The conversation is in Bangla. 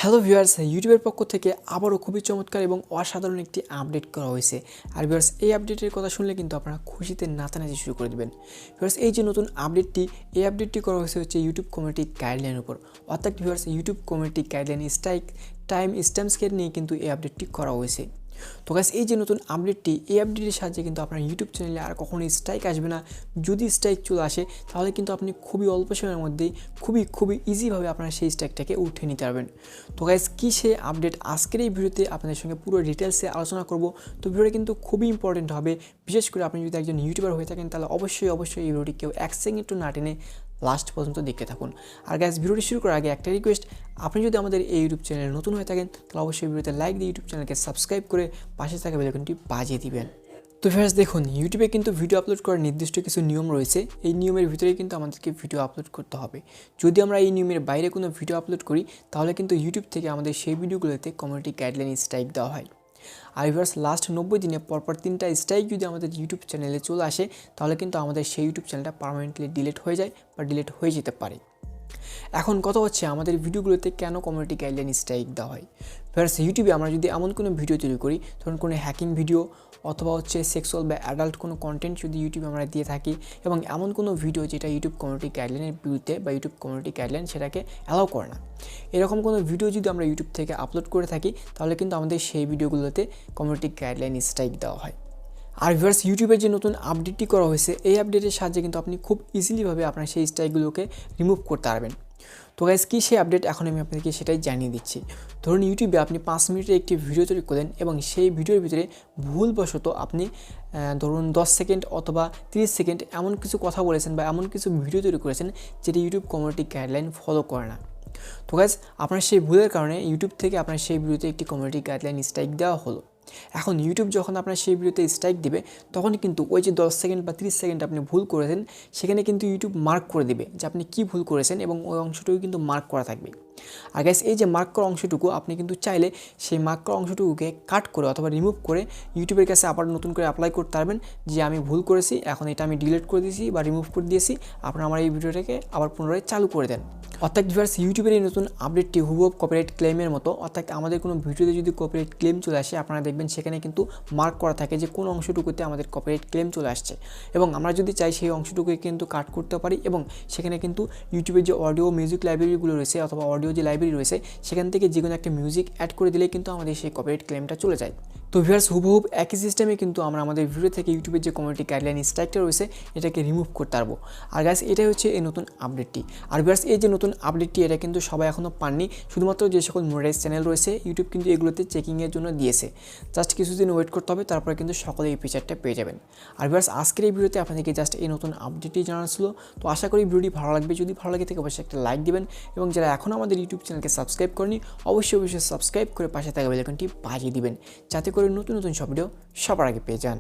হ্যালো ভিউয়ার্স, ইউটিউবের পক্ষ থেকে আবারও খুবই চমৎকার এবং অসাধারণ একটি আপডেট করা হয়েছে। আর ভিউয়ার্স, এই আপডেটের কথা শুনলে কিন্তু আপনারা খুশিতে নাচানাচি শুরু করে দেবেন। ভিউয়ার্স, এই যে নতুন আপডেটটি, এই আপডেটটি করা হয়েছে হচ্ছে ইউটিউব কমিউনিটি গাইডলাইনের উপর। অর্থাৎ viewers, YouTube community guideline time স্ট্যাম্পসকে নিয়ে কিন্তু এই আপডেটটি করা হয়েছে। তো গাইস, এই যে নতুন আপডেটটি, এই আপডেটের সাহায্যে কিন্তু আপনার ইউটিউব চ্যানেলে আর কখনোই স্ট্রাইক আসবে না। যদি স্ট্রাইক চলে আসে তাহলে কিন্তু আপনি খুবই অল্প সময়ের মধ্যেই খুবই ইজিভাবে আপনার সেই স্ট্রাইকটাকে উঠিয়ে নিতে পারবেন। তো গাইস, কী সে আপডেট আজকের এই ভিডিওতে আপনাদের সঙ্গে পুরো ডিটেলসে আলোচনা করব। তো ভিডিওটা কিন্তু খুবই ইম্পর্টেন্ট হবে, বিশেষ করে আপনি যদি একজন ইউটিউবার হয়ে থাকেন তাহলে অবশ্যই এই ভিডিওটি কেউ এক সেকেন্ড একটু না টেনে লাস্ট পর্যন্ত দেখতে থাকুন। আর গাইস, ভিডিওটি শুরু করার আগে একটা রিকোয়েস্ট, আপনি যদি আমাদের এই ইউটিউব চ্যানেলে নতুন হয়ে থাকেন তাহলে অবশ্যই ভিডিওতে লাইক দিয়ে ইউটিউব চ্যানেলকে সাবস্ক্রাইব করে পাশে থাকা বেল আইকনটি বাজিয়ে দিবেন। তো ফ্রেন্ডস, দেখুন, ইউটিউবে কিন্তু ভিডিও আপলোড করার নির্দিষ্ট কিছু নিয়ম রয়েছে। এই নিয়মের ভিতরেই কিন্তু আমাদেরকে ভিডিও আপলোড করতে হবে। যদি আমরা এই নিয়মের বাইরে কোনো ভিডিও আপলোড করি তাহলে কিন্তু ইউটিউব থেকে আমাদের সেই ভিডিওগুলোতে কমিউনিটি গাইডলাইন স্ট্রাইক দেওয়া হয়। আর ভিউয়ার্স, লাস্ট 90 দিনে পরপর 3টা স্ট্রাইক যদি আমাদের ইউটিউব চ্যানেলে চলে আসে তাহলে কিন্তু আমাদের সেই ইউটিউব চ্যানেলটা পার্মানেন্টলি ডিলিট হয়ে যায় বা ডিলিট হয়ে যেতে পারে। এখন কথা হচ্ছে, আমাদের ভিডিওগুলোতে কেন কমিউনিটি গাইডলাইন স্ট্রাইক দেওয়া হয়। ভিউয়ার্স, ইউটিউবে আমরা যদি এমন কোনো ভিডিও তৈরি করি, ধরুন কোনো হ্যাকিং ভিডিও অথবা হচ্ছে সেক্সুয়াল বা অ্যাডাল্ট কোনো কন্টেন্ট যদি ইউটিউবে আমরা দিয়ে থাকি এবং এমন কোনো ভিডিও যেটা ইউটিউব কমিউনিটি গাইডলাইনের বিরুদ্ধে বা ইউটিউব কমিউনিটি গাইডলাইন সেটাকে অ্যালাউ করে না, এরকম কোনো ভিডিও যদি আমরা ইউটিউব থেকে আপলোড করে থাকি তাহলে কিন্তু আমাদের সেই ভিডিওগুলোতে কমিউনিটি গাইডলাইন স্ট্রাইক দেওয়া হয়। আর ভিউয়ার্স, ইউটিউবের যে নতুন আপডেটটি করা হয়েছে, এই আপডেটের সাহায্যে কিন্তু আপনি খুব ইজিলিভাবে আপনার সেই স্ট্রাইকগুলোকে রিমুভ করতে পারবেন। তো গাইস, কী সেই আপডেট, এখন আমি আপনাদেরকে সেটাই জানিয়ে দিচ্ছি। ধরুন, ইউটিউবে আপনি 5 মিনিটের একটি ভিডিও তৈরি করলেন এবং সেই ভিডিওর ভিতরে ভুলবশত আপনি ধরুন 10 সেকেন্ড অথবা 30 সেকেন্ড এমন কিছু কথা বলেছেন বা এমন কিছু ভিডিও তৈরি করেছেন যেটা ইউটিউব কমিউনিটি গাইডলাইন ফলো করে না। তো গাইস, আপনার সেই ভুলের কারণে ইউটিউব থেকে আপনার সেই ভিডিওতে একটি কমিউনিটি গাইডলাইন স্ট্রাইক দেওয়া হলো। এখন ইউটিউব যখন আপনার সেই ভিডিওতে স্ট্রাইক দেবে তখন কিন্তু ওই যে 10 সেকেন্ড বা 30 সেকেন্ড আপনি ভুল করেছেন সেখানে কিন্তু ইউটিউব মার্ক করে দেবে যে আপনি কী ভুল করেছেন এবং ওই অংশটুকু কিন্তু মার্ক করা থাকবে। আর গাইস, এই যে মার্ক করা অংশটুকু আপনি কিন্তু চাইলে সেই মার্ক করা অংশটুকুকে কাট করে অথবা রিমুভ করে ইউটিউবের কাছে আবার নতুন করে অ্যাপ্লাই করতে পারবেন যে আমি ভুল করেছি, এখন এটা আমি ডিলিট করে দিয়েছি বা রিমুভ করে দিয়েছি, আপনারা আমার এই ভিডিওটাকে আবার পুনরায় চালু করে দেন। অর্থাৎ ভিউয়ার্স, ইউটিউবের এই নতুন আপডেটটি হুবহু কপিরাইট ক্লেমের মতো। অর্থাৎ আমাদের কোনো ভিডিওতে যদি কপিরাইট ক্লেম চলে আসে আপনারা দেখবেন সেখানে কিন্তু মার্ক করা থাকে যে কোন অংশটুকুতে আমাদের কপিরাইট ক্লেম চলে আসছে, এবং আমরা যদি চাই সেই অংশটুকুকে কিন্তু কাট করতে পারি এবং সেখানে কিন্তু ইউটিউবের যে অডিও মিউজিক লাইব্রেরিগুলো রয়েছে অথবা অডিও যে লাইব্রেরি রয়েছে সেখান থেকে যে কোনো একটা মিউজিক অ্যাড করে দিলে কিন্তু আমাদের সেই কপিরাইট ক্লেমটা চলে যায়। তো ভিউয়ার্স, হুবহু একই সিস্টেমে কিন্তু আমরা আমাদের ভিডিও থেকে ইউটিউবের যে কমিউনিটি গাইডলাইন স্ট্রাইকটা রয়েছে এটাকে রিমুভ করতে পারবো। আর গাইস, এটাই হচ্ছে এই নতুন আপডেটটি। আর ভিউয়ার্স, এই যে নতুন আপডেটটি এটা কিন্তু সবাই এখনও পাননি, শুধুমাত্র যে সকল মনিটাইজ চ্যানেল রয়েছে ইউটিউব কিন্তু এগুলোতে চেকিংয়ের জন্য দিয়েছে। জাস্ট কিছুদিন ওয়েট করতে হবে, তারপরে কিন্তু সকলে এই ফিচারটা পেয়ে যাবেন। আর ভিউয়ার্স, আজকের এই ভিডিওতে আপনাদেরকে জাস্ট এই নতুন আপডেটটি জানানো ছিল। তো আশা করি ভিডিওটি ভালো লাগবে, যদি ভালো লাগে থাকে অবশ্যই একটা লাইক দিবেন এবং যারা এখনও আমাদের ইউটিউব চ্যানেলকে সাবস্ক্রাইব করেনি অবশ্যই সাবস্ক্রাইব করে পাশে থাকা বেল আইকনটি বাজিয়ে দিবেন যাতে করে নতুন সব ভিডিও সবার আগে পেয়ে যান।